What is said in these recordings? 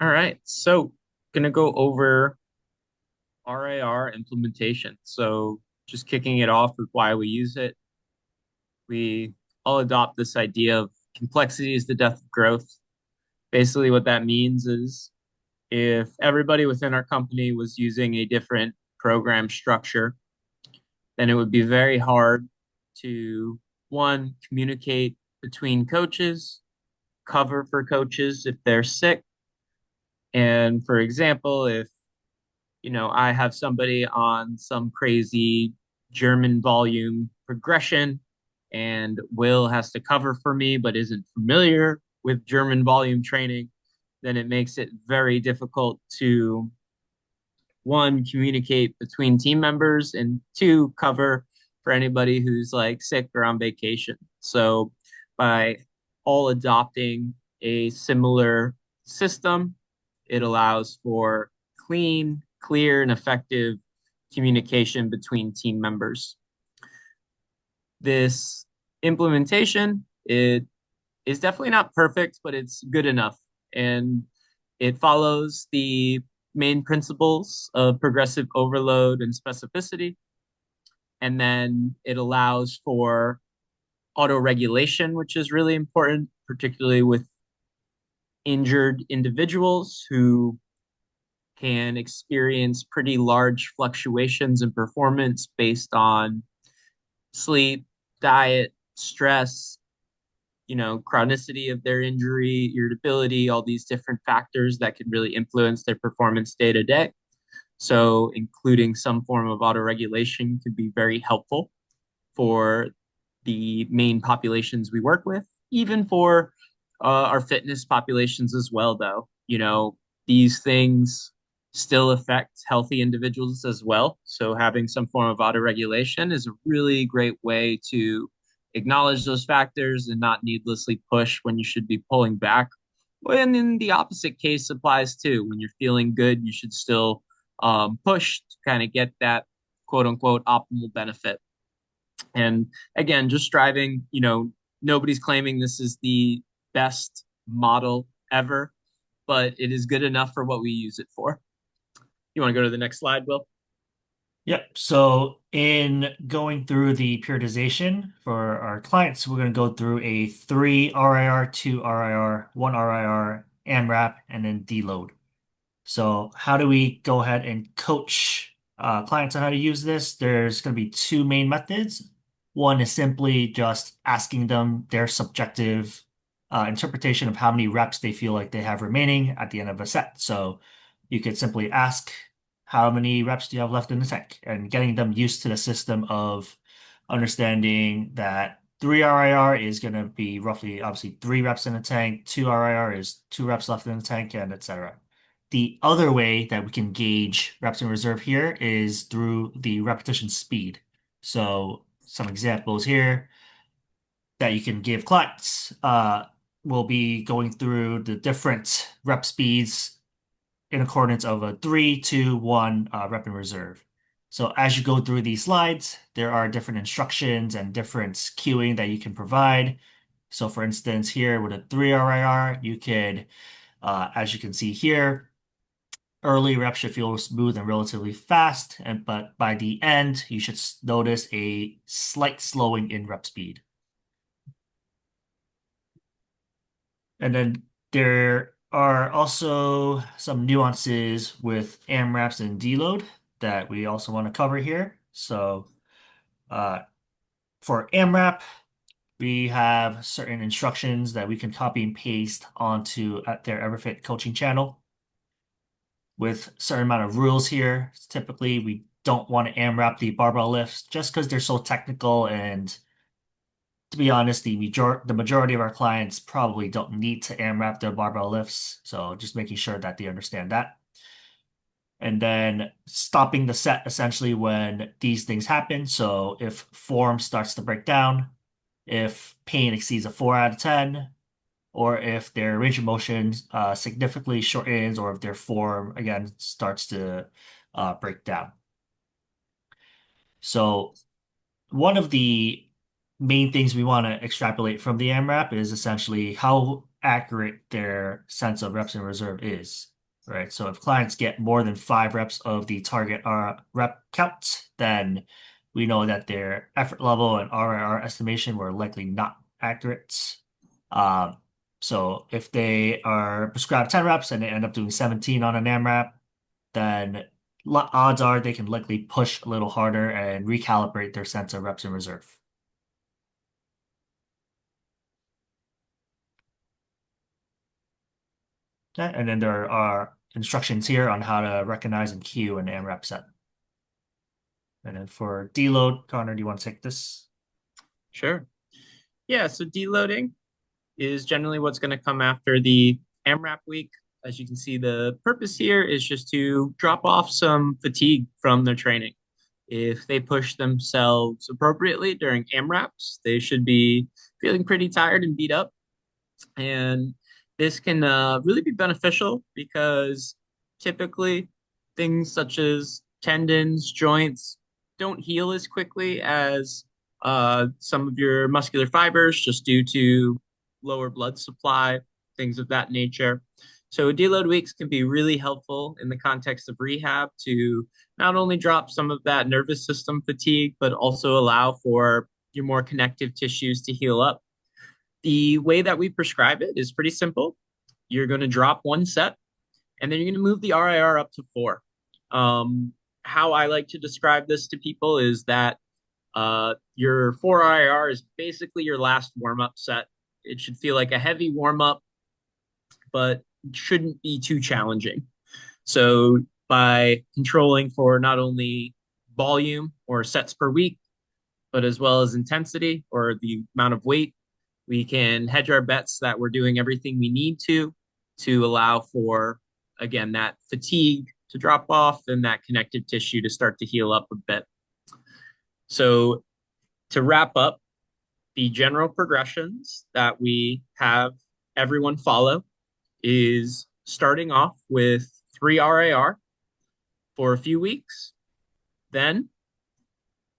All right, so gonna go over RIR implementation. So just kicking it off with why we use it. We all adopt this idea of complexity is the death of growth. Basically, what that means is if everybody within our company was using a different program structure, then it would be very hard to, one, communicate between coaches, cover for coaches if they're sick. And for example, if I have somebody on some crazy German volume progression, and Will has to cover for me but isn't familiar with German volume training, then it makes it very difficult to, one, communicate between team members, and two, cover for anybody who's like sick or on vacation. So by all adopting a similar system, it allows for clean, clear, and effective communication between team members. This implementation, it is definitely not perfect, but it's good enough. And it follows the main principles of progressive overload and specificity. And then it allows for auto regulation, which is really important, particularly with injured individuals who can experience pretty large fluctuations in performance based on sleep, diet, stress, chronicity of their injury, irritability, all these different factors that can really influence their performance day to day. So, including some form of autoregulation could be very helpful for the main populations we work with, even for our fitness populations as well, though. These things still affect healthy individuals as well. So, having some form of autoregulation is a really great way to acknowledge those factors and not needlessly push when you should be pulling back. And then the opposite case applies too. When you're feeling good, you should still push to kind of get that quote unquote optimal benefit. And again, just striving, nobody's claiming this is the best model ever, but it is good enough for what we use it for. You want to go to the next slide, Will? Yep. So in going through the periodization for our clients, we're going to go through a three RIR, two RIR, one RIR, AMRAP, and then deload. So how do we go ahead and coach clients on how to use this? There's going to be two main methods. One is simply just asking them their subjective interpretation of how many reps they feel like they have remaining at the end of a set. So you could simply ask, how many reps do you have left in the tank? And getting them used to the system of understanding that three RIR is going to be roughly, obviously, three reps in the tank, two RIR is two reps left in the tank, and etc. The other way that we can gauge reps in reserve here is through the repetition speed. So some examples here that you can give clients will be going through the different rep speeds in accordance of a 3, 2, 1 rep in reserve. So as you go through these slides, there are different instructions and different cueing that you can provide. So for instance, here with a 3 RIR, you could, as you can see here, early reps should feel smooth and relatively fast, but by the end, you should notice a slight slowing in rep speed. And then there are also some nuances with AMRAPs and deload that we also want to cover here. So uh, for AMRAP, we have certain instructions that we can copy and paste onto at their EverFit coaching channel with certain amount of rules here. Typically, we don't want to AMRAP the barbell lifts just because they're so technical, and to be honest, the majority of our clients probably don't need to AMRAP their barbell lifts. So just making sure that they understand that. And then stopping the set essentially when these things happen. So if form starts to break down, if pain exceeds a 4 out of 10, or if their range of motion significantly shortens, or if their form again starts to break down. So one of the main things we want to extrapolate from the AMRAP is essentially how accurate their sense of reps in reserve is, right? So if clients get more than 5 reps of the target rep count, then we know that their effort level and RIR estimation were likely not accurate. Um, so if they are prescribed 10 reps and they end up doing 17 on an AMRAP, then odds are they can likely push a little harder and recalibrate their sense of reps in reserve. Okay, and then there are instructions here on how to recognize and queue an AMRAP set. And then for deload, Connor, do you want to take this? Sure. Yeah, so deloading is generally what's going to come after the AMRAP week. As you can see, the purpose here is just to drop off some fatigue from their training. If they push themselves appropriately during AMRAPs, they should be feeling pretty tired and beat up. And this can really be beneficial because typically things such as tendons, joints don't heal as quickly as some of your muscular fibers just due to lower blood supply, things of that nature. So deload weeks can be really helpful in the context of rehab to not only drop some of that nervous system fatigue, but also allow for your more connective tissues to heal up. The way that we prescribe it is pretty simple. You're going to drop one set, and then you're going to move the RIR up to four. How I like to describe this to people is that your four RIR is basically your last warm up set. It should feel like a heavy warm up, but shouldn't be too challenging. So, by controlling for not only volume or sets per week, but as well as intensity or the amount of weight, we can hedge our bets that we're doing everything we need to allow for, again, that fatigue to drop off and that connective tissue to start to heal up a bit. So, to wrap up, the general progressions that we have everyone follow is starting off with 3 RIR for a few weeks. Then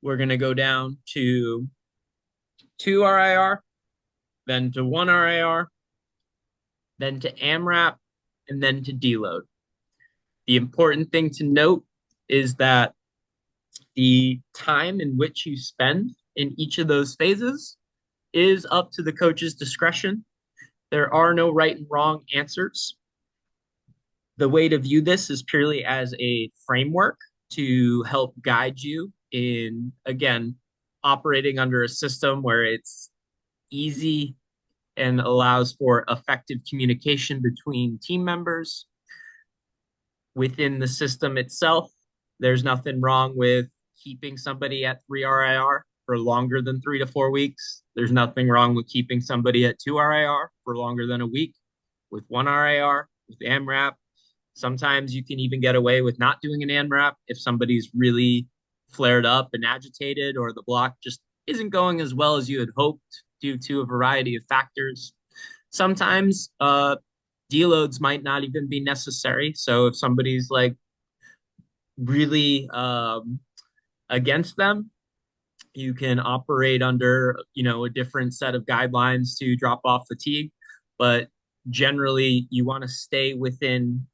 we're going to go down to 2 RIR, then to 1 RIR, then to AMRAP, and then to deload. The important thing to note is that the time in which you spend in each of those phases is up to the coach's discretion. There are no right and wrong answers. The way to view this is purely as a framework to help guide you in, again, operating under a system where it's easy and allows for effective communication between team members within the system itself. There's nothing wrong with keeping somebody at 3 RIR for longer than 3 to 4 weeks. There's nothing wrong with keeping somebody at 2 RIR for longer than a week. With 1 RIR, with AMRAP, sometimes you can even get away with not doing an AMRAP if somebody's really flared up and agitated, or the block just isn't going as well as you had hoped due to a variety of factors. Sometimes deloads might not even be necessary. So if somebody's like really against them, you can operate under, a different set of guidelines to drop off fatigue. But generally, you want to stay within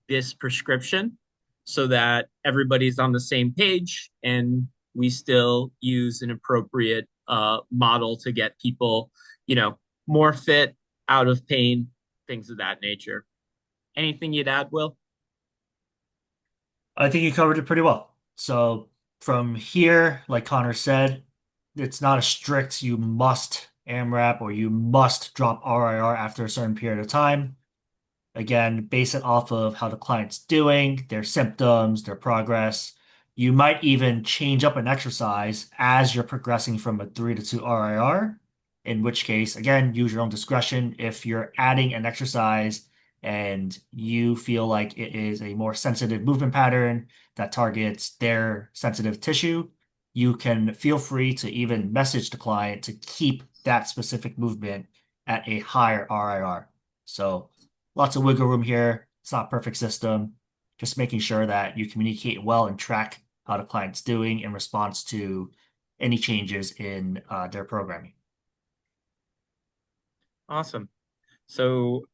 this prescription so that everybody's on the same page and we still use an appropriate model to get people, more fit, out of pain, things of that nature. Anything you'd add, Will? I think you covered it pretty well. So from here, like Connor said, it's not a strict you must AMRAP or you must drop RIR after a certain period of time. Again, base it off of how the client's doing, their symptoms, their progress. You might even change up an exercise as you're progressing from a 3 to 2 RIR, in which case, again, use your own discretion. If you're adding an exercise and you feel like it is a more sensitive movement pattern that targets their sensitive tissue, you can feel free to even message the client to keep that specific movement at a higher RIR. So lots of wiggle room here. It's not a perfect system. Just making sure that you communicate well and track how the client's doing in response to any changes in their programming. Awesome. So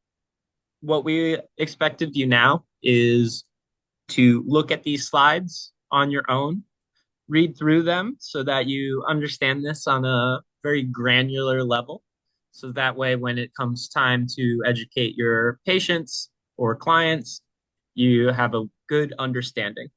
what we expect of you now is to look at these slides on your own, read through them so that you understand this on a very granular level. So that way, when it comes time to educate your patients or clients, you have a good understanding.